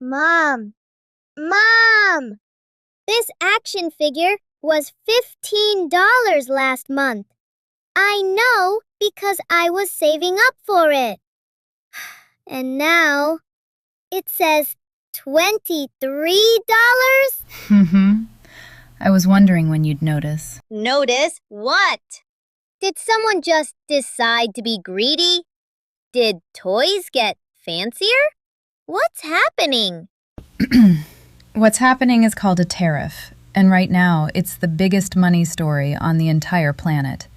Mom, Mom! This action figure was $15 last month. I know because I was saving up for it. And now it says $23? I was wondering when you'd notice. Notice what? Did someone just decide to be greedy? Did toys get fancier? What's happening? What's happening is called a tariff, and right now it's the biggest money story on the entire planet.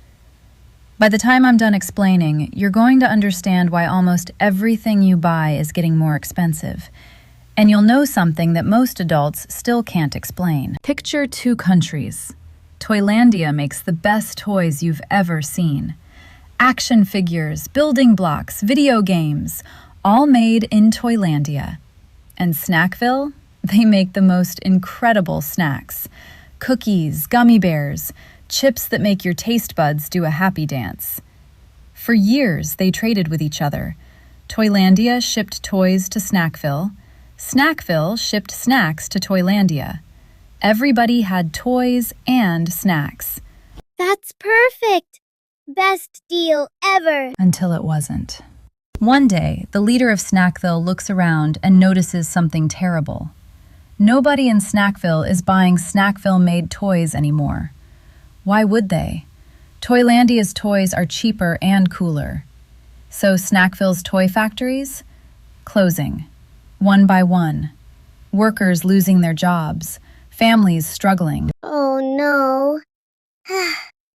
By the time I'm done explaining, you're going to understand why almost everything you buy is getting more expensive. And you'll know something that most adults still can't explain. Picture two countries. Toylandia makes the best toys you've ever seen. Action figures, building blocks, video games, all made in Toylandia. And Snackville? They make the most incredible snacks. Cookies, gummy bears, chips that make your taste buds do a happy dance. For years, they traded with each other. Toylandia shipped toys to Snackville. Snackville shipped snacks to Toylandia. Everybody had toys and snacks. That's perfect! Best deal ever! Until it wasn't. One day, the leader of Snackville looks around and notices something terrible. Nobody in Snackville is buying Snackville-made toys anymore. Why would they? Toylandia's toys are cheaper and cooler. So Snackville's toy factories? Closing. One by one. Workers losing their jobs. Families struggling. Oh no.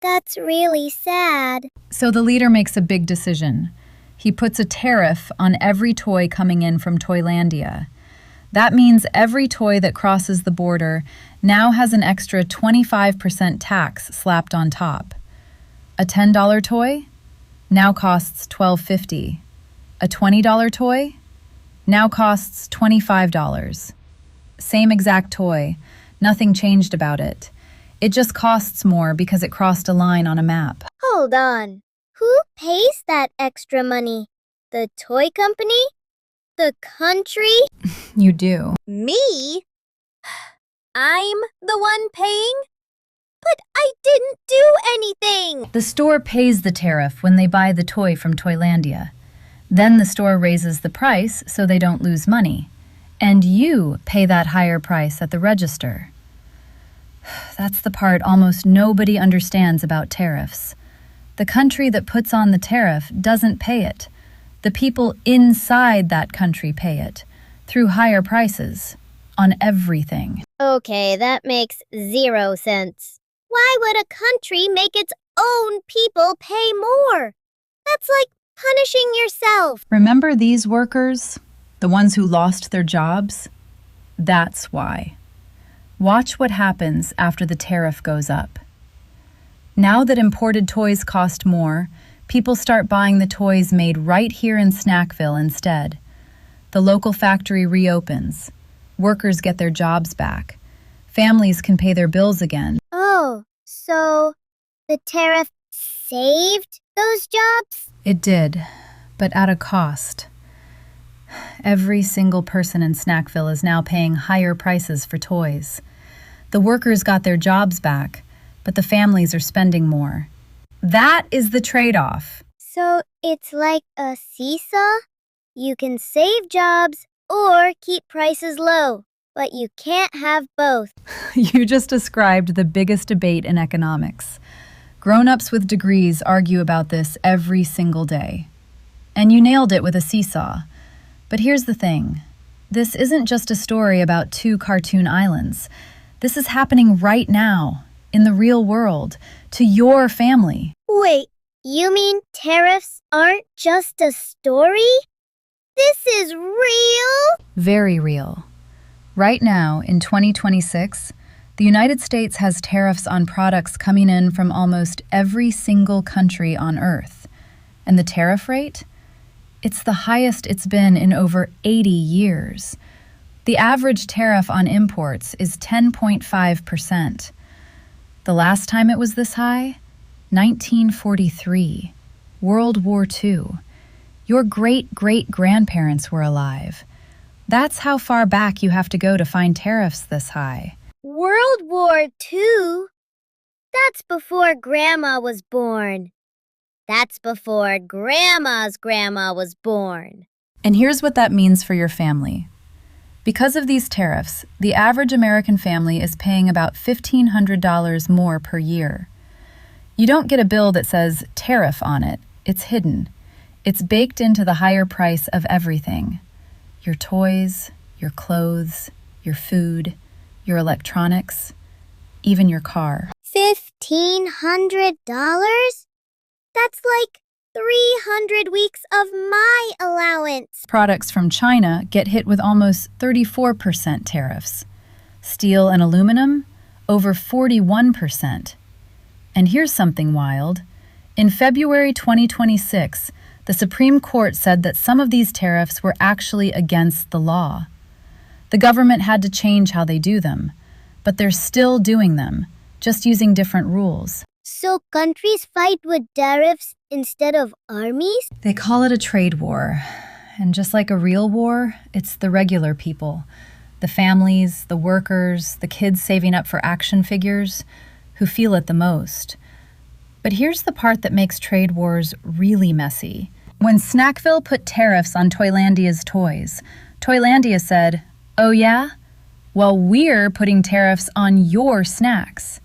That's really sad. So the leader makes a big decision. He puts a tariff on every toy coming in from Toylandia. That means every toy that crosses the border now has an extra 25% tax slapped on top. A $10 toy now costs $12.50. A $20 toy now costs $25. Same exact toy. Nothing changed about it. It just costs more because it crossed a line on a map. Hold on. Who pays that extra money? The toy company? The country? You do. Me? I'm the one paying? But I didn't do anything! The store pays the tariff when they buy the toy from Toylandia. Then the store raises the price so they don't lose money. And you pay that higher price at the register. That's the part almost nobody understands about tariffs. The country that puts on the tariff doesn't pay it. The people inside that country pay it, through higher prices, on everything. Okay, that makes 0 sense. Why would a country make its own people pay more? That's like punishing yourself. Remember these workers? The ones who lost their jobs? That's why. Watch what happens after the tariff goes up. Now that imported toys cost more, people start buying the toys made right here in Snackville instead. The local factory reopens. Workers get their jobs back. Families can pay their bills again. Oh, so the tariff saved those jobs? It did, but at a cost. Every single person in Snackville is now paying higher prices for toys. The workers got their jobs back, but the families are spending more. That is the trade-off. So it's like a seesaw? You can save jobs or keep prices low, but you can't have both. You just described the biggest debate in economics. Grown-ups with degrees argue about this every single day. And you nailed it with a seesaw. But here's the thing. This isn't just a story about two cartoon islands. This is happening right now, in the real world, to your family. Wait, you mean tariffs aren't just a story? This is real? Very real. Right now, in 2026, the United States has tariffs on products coming in from almost every single country on Earth. And the tariff rate? It's the highest it's been in over 80 years. The average tariff on imports is 10.5%. The last time it was this high? 1943, World War II. Your great-great-grandparents were alive. That's how far back you have to go to find tariffs this high. World War II? That's before Grandma was born. That's before Grandma's grandma was born. And here's what that means for your family. Because of these tariffs, the average American family is paying about $1,500 more per year. You don't get a bill that says tariff on it. It's hidden. It's baked into the higher price of everything. Your toys, your clothes, your food, your electronics, even your car. $1,500? That's like 300 weeks of my allowance. Products from China get hit with almost 34% tariffs. Steel and aluminum, over 41%. And here's something wild. In February 2026, the Supreme Court said that some of these tariffs were actually against the law. The government had to change how they do them, but they're still doing them, just using different rules. So countries fight with tariffs instead of armies? They call it a trade war. And just like a real war, it's the regular people, the families, the workers, the kids saving up for action figures, who feel it the most. But here's the part that makes trade wars really messy. When Snackville put tariffs on Toylandia's toys, Toylandia said, "Oh yeah? Well, we're putting tariffs on your snacks."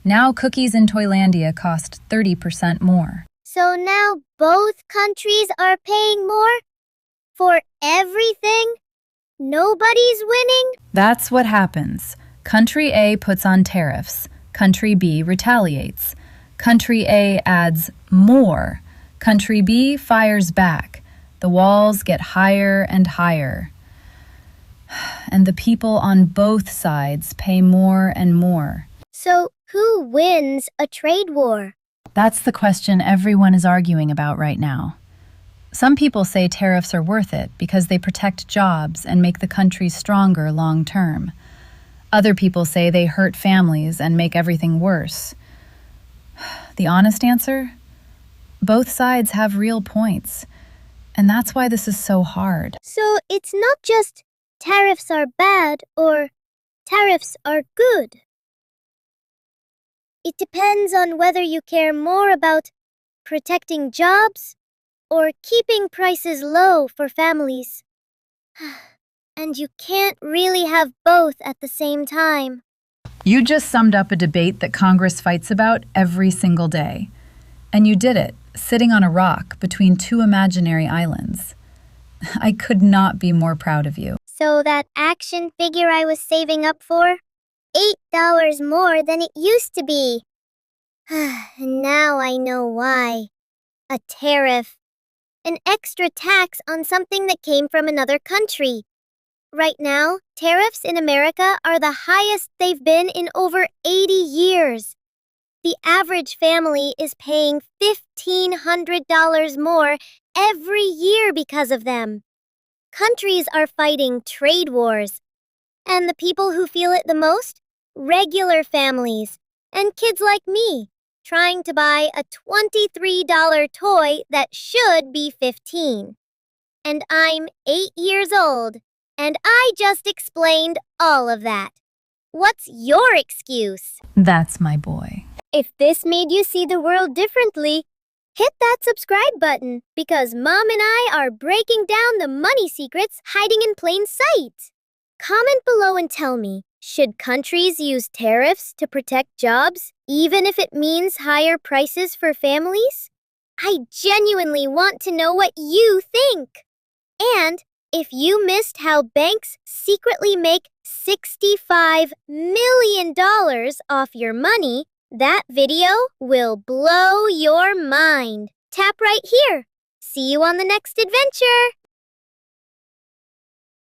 Now cookies in Toylandia cost 30% more. So now both countries are paying more? For everything? Nobody's winning? That's what happens. Country A puts on tariffs. Country B retaliates. Country A adds more. Country B fires back. The walls get higher and higher. And the people on both sides pay more and more. So who wins a trade war? That's the question everyone is arguing about right now. Some people say tariffs are worth it because they protect jobs and make the country stronger long term. Other people say they hurt families and make everything worse. The honest answer? Both sides have real points. And that's why this is so hard. So it's not just tariffs are bad or tariffs are good. It depends on whether you care more about protecting jobs or keeping prices low for families. And you can't really have both at the same time. You just summed up a debate that Congress fights about every single day. And you did it, sitting on a rock between two imaginary islands. I could not be more proud of you. So that action figure I was saving up for? $8 more than it used to be. And now I know why. A tariff. An extra tax on something that came from another country. Right now, tariffs in America are the highest they've been in over 80 years. The average family is paying $1,500 more every year because of them. Countries are fighting trade wars. And the people who feel it the most? Regular families. And kids like me, trying to buy a $23 toy that should be $15. And I'm 8 years old, and I just explained all of that. What's your excuse? That's my boy. If this made you see the world differently, hit that subscribe button because Mom and I are breaking down the money secrets hiding in plain sight. Comment below and tell me, should countries use tariffs to protect jobs, even if it means higher prices for families? I genuinely want to know what you think. And if you missed how banks secretly make $65 million off your money, that video will blow your mind. Tap right here. See you on the next adventure.